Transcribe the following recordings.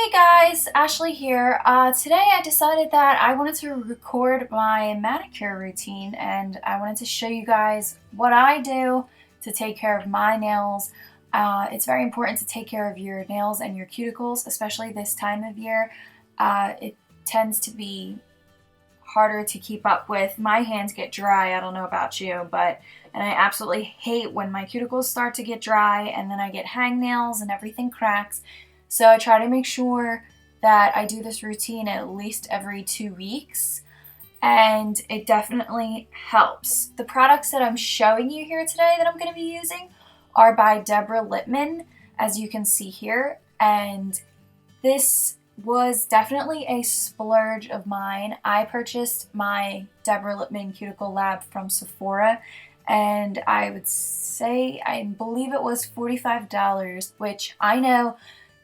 Hey guys, Ashley here. Today I decided that I wanted to record my manicure routine and I wanted to show you guys what I do to take care of my nails. It's very important to take care of your nails and your cuticles, especially this time of year. It tends to be harder to keep up with. My hands get dry, I don't know about you, and I absolutely hate when my cuticles start to get dry and then I get hangnails and everything cracks. So I try to make sure that I do this routine at least every 2 weeks, and it definitely helps. The products that I'm showing you here today that I'm going to be using are by Deborah Lippmann, as you can see here, and this was definitely a splurge of mine. I purchased my Deborah Lippmann Cuticle Lab from Sephora, and I believe it was $45, which I know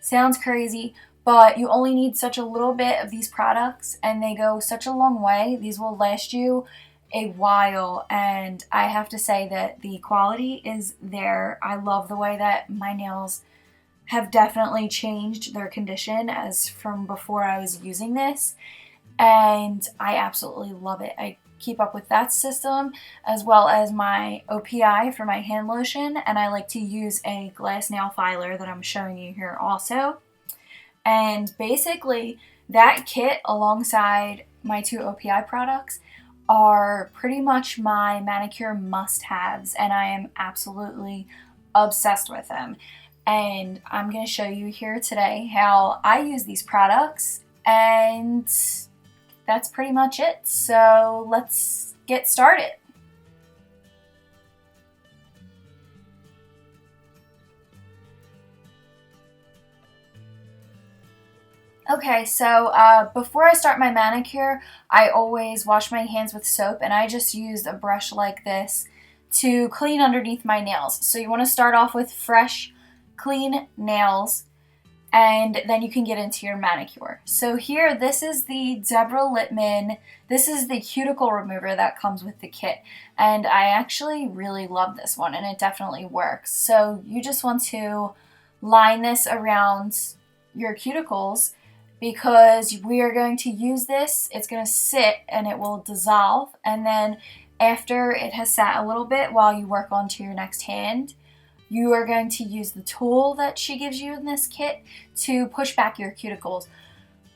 sounds crazy, but you only need such a little bit of these products and they go such a long way. These will last you a while, and I have to say that the quality is there. I love the way that my nails have definitely changed their condition as from before I was using this, and I absolutely love it. I keep up with that system as well as my OPI for my hand lotion, and I like to use a glass nail filer that I'm showing you here also. And basically that kit alongside my two OPI products are pretty much my manicure must-haves, and I am absolutely obsessed with them. And I'm going to show you here today how I use these products, and that's pretty much it. So let's get started. Okay, so before I start my manicure, I always wash my hands with soap, and I just use a brush like this to clean underneath my nails. So you want to start off with fresh, clean nails, and then you can get into your manicure. So here, this is the Deborah Lippmann, this is the cuticle remover that comes with the kit, and I actually really love this one, and it definitely works. So you just want to line this around your cuticles because we are going to use this. It's going to sit and it will dissolve, and then after it has sat a little bit while you work onto your next hand, you are going to use the tool that she gives you in this kit to push back your cuticles.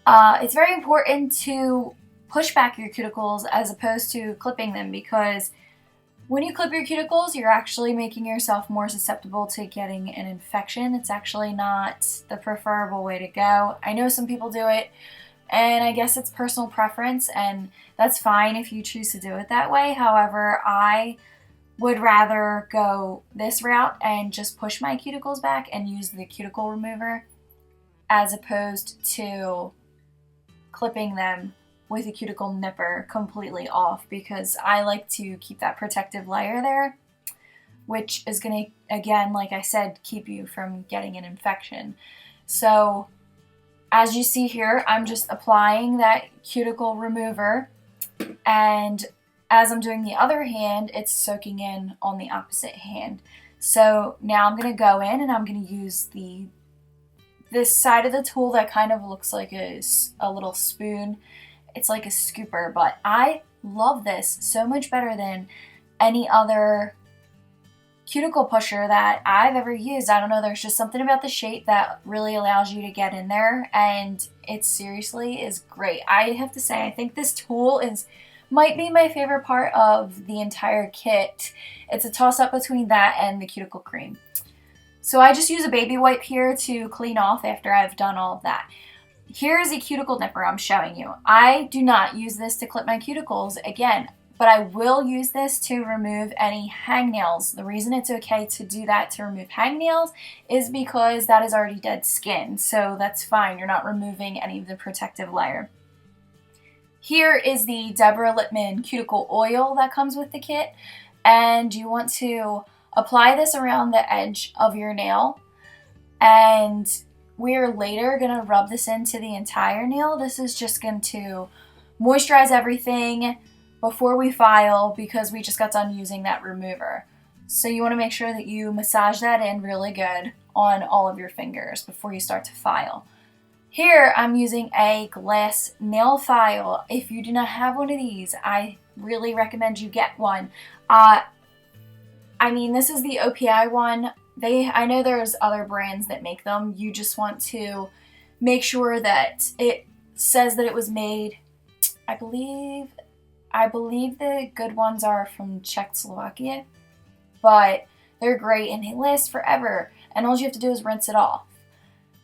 It's very important to push back your cuticles as opposed to clipping them, because when you clip your cuticles, you're actually making yourself more susceptible to getting an infection. It's actually not the preferable way to go. I know some people do it, and I guess it's personal preference, and that's fine if you choose to do it that way. However, I would rather go this route and just push my cuticles back and use the cuticle remover as opposed to clipping them with a cuticle nipper completely off, because I like to keep that protective layer there, which is going to, again, like I said, keep you from getting an infection. So as you see here, I'm just applying that cuticle remover, and as I'm doing the other hand, it's soaking in on the opposite hand. So now I'm going to go in and I'm going to use this side of the tool that kind of looks like a little spoon. It's like a scooper, but I love this so much better than any other cuticle pusher that I've ever used. I don't know, there's just something about the shape that really allows you to get in there, and it seriously is great. I have to say, I think this tool might be my favorite part of the entire kit. It's a toss-up between that and the cuticle cream. So I just use a baby wipe here to clean off after I've done all of that. Here's a cuticle nipper I'm showing you. I do not use this to clip my cuticles again, but I will use this to remove any hangnails. The reason it's okay to do that, to remove hangnails, is because that is already dead skin, so that's fine. You're not removing any of the protective layer. Here is the Deborah Lippmann cuticle oil that comes with the kit, and you want to apply this around the edge of your nail, and we're later going to rub this into the entire nail. This is just going to moisturize everything before we file, because we just got done using that remover. So you want to make sure that you massage that in really good on all of your fingers before you start to file. Here I'm using a glass nail file. If you do not have one of these, I really recommend you get one. I mean, this is the OPI one. I know there's other brands that make them. You just want to make sure that it says that it was made, I believe the good ones are from Czechoslovakia, but they're great and they last forever. And all you have to do is rinse it off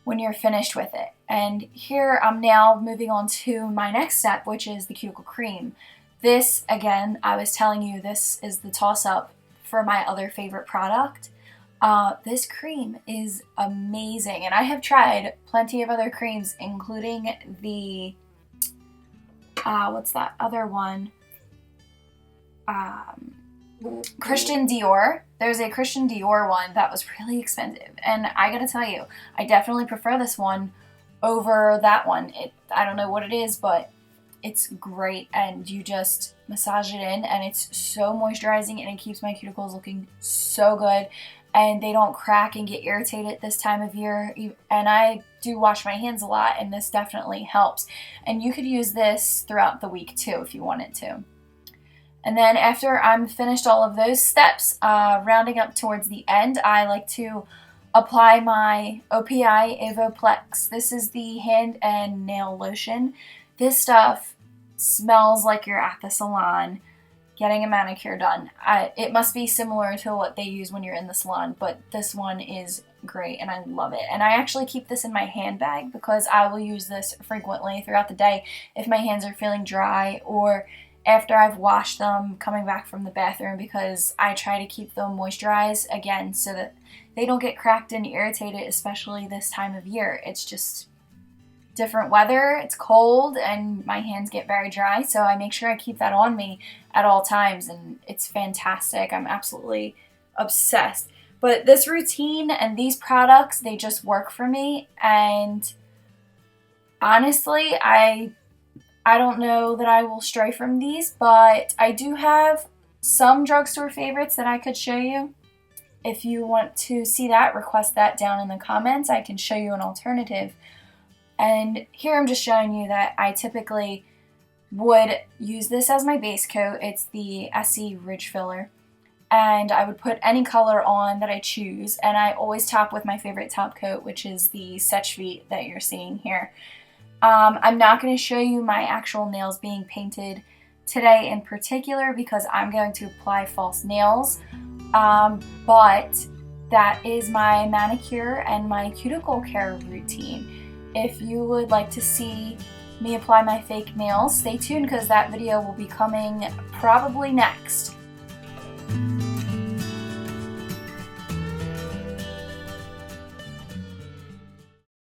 when you're finished with it. And here I'm now moving on to my next step, which is the cuticle cream. This, again, I was telling you, this is the toss-up for my other favorite product. This cream is amazing, and I have tried plenty of other creams, including the, what's that other one? Christian Dior. There's a Christian Dior one that was really expensive, and I gotta tell you, I definitely prefer this one over that one. I don't know what it is, but it's great, and you just massage it in, and it's so moisturizing, and it keeps my cuticles looking so good, and they don't crack and get irritated this time of year. And I do wash my hands a lot, and this definitely helps. And you could use this throughout the week too if you wanted to. And then after I'm finished all of those steps, rounding up towards the end, I like to apply my OPI Avoplex. This is the hand and nail lotion. This stuff smells like you're at the salon getting a manicure done. It must be similar to what they use when you're in the salon, but this one is great and I love it. And I actually keep this in my handbag because I will use this frequently throughout the day if my hands are feeling dry or after I've washed them coming back from the bathroom, because I try to keep them moisturized again so that they don't get cracked and irritated, especially this time of year. It's just different weather, it's cold, and my hands get very dry, so I make sure I keep that on me at all times, and it's fantastic. I'm absolutely obsessed. But this routine and these products, they just work for me, and honestly, I don't know that I will stray from these, but I do have some drugstore favorites that I could show you. If you want to see that, request that down in the comments. I can show you an alternative. And here I'm just showing you that I typically would use this as my base coat. It's the Essie Ridge Filler. And I would put any color on that I choose. And I always top with my favorite top coat, which is the Sech Vite that you're seeing here. I'm not going to show you my actual nails being painted today in particular because I'm going to apply false nails. But that is my manicure and my cuticle care routine. If you would like to see me apply my fake nails, stay tuned because that video will be coming probably next.